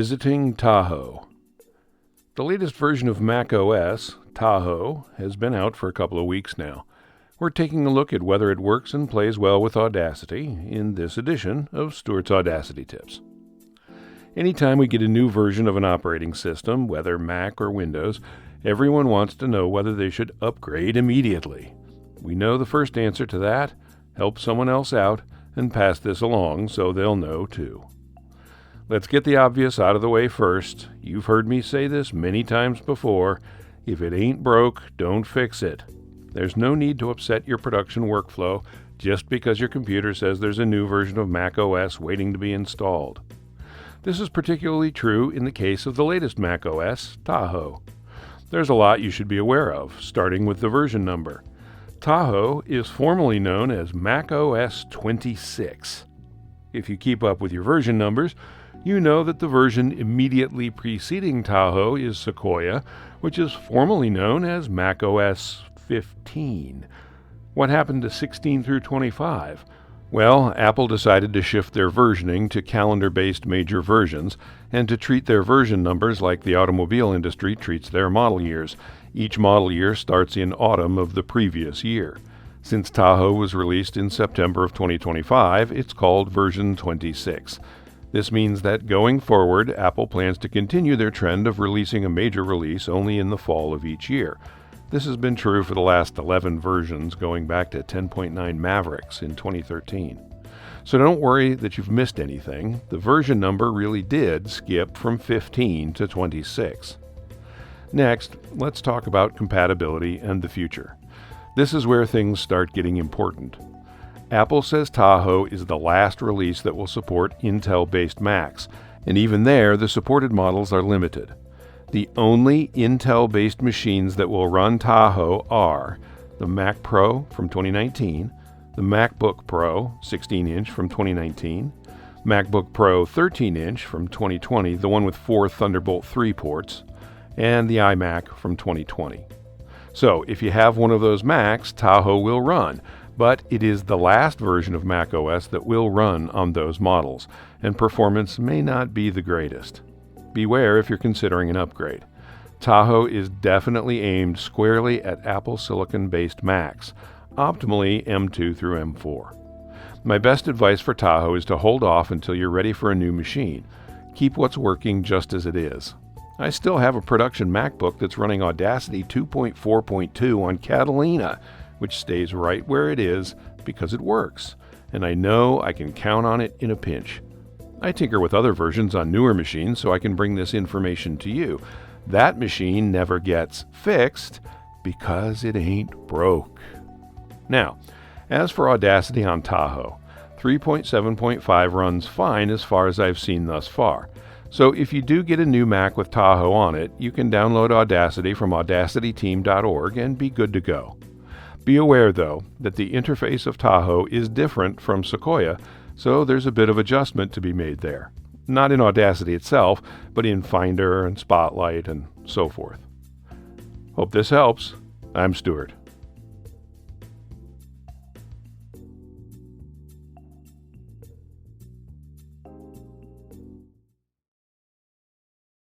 Visiting Tahoe. The latest version of macOS, Tahoe, has been out for a couple of weeks now. We're taking a look at whether it works and plays well with Audacity in this edition of Stuart's Audacity Tips. Anytime we get a new version of an operating system, whether Mac or Windows, everyone wants to know whether they should upgrade immediately. We know the first answer to that: help someone else out and pass this along so they'll know too. Let's get the obvious out of the way first. You've heard me say this many times before. If it ain't broke, don't fix it. There's no need to upset your production workflow just because your computer says there's a new version of macOS waiting to be installed. This is particularly true in the case of the latest macOS, Tahoe. There's a lot you should be aware of, starting with the version number. Tahoe is formally known as macOS 26. If you keep up with your version numbers, you know that the version immediately preceding Tahoe is Sequoia, which is formally known as macOS 15. What happened to 16 through 25? Well, Apple decided to shift their versioning to calendar-based major versions and to treat their version numbers like the automobile industry treats their model years. Each model year starts in autumn of the previous year. Since Tahoe was released in September of 2025, it's called version 26. This means that going forward, Apple plans to continue their trend of releasing a major release only in the fall of each year. This has been true for the last 11 versions, going back to 10.9 Mavericks in 2013. So don't worry that you've missed anything. The version number really did skip from 15 to 26. Next, let's talk about compatibility and the future. This is where things start getting important. Apple says Tahoe is the last release that will support Intel-based Macs, and even there, the supported models are limited. The only Intel-based machines that will run Tahoe are the Mac Pro from 2019, the MacBook Pro 16-inch from 2019, MacBook Pro 13-inch from 2020, the one with 4 Thunderbolt 3 ports, and the iMac from 2020. So, if you have one of those Macs, Tahoe will run, but it is the last version of macOS that will run on those models, and performance may not be the greatest. Beware if you're considering an upgrade. Tahoe is definitely aimed squarely at Apple Silicon-based Macs, optimally M2 through M4. My best advice for Tahoe is to hold off until you're ready for a new machine. Keep what's working just as it is. I still have a production MacBook that's running Audacity 2.4.2 on Catalina, which stays right where it is because it works, and I know I can count on it in a pinch. I tinker with other versions on newer machines so I can bring this information to you. That machine never gets fixed because it ain't broke. Now, as for Audacity on Tahoe, 3.7.5 runs fine as far as I've seen thus far. So if you do get a new Mac with Tahoe on it, you can download Audacity from audacityteam.org and be good to go. Be aware, though, that the interface of Tahoe is different from Sequoia, so there's a bit of adjustment to be made there. Not in Audacity itself, but in Finder and Spotlight and so forth. Hope this helps. I'm Stuart.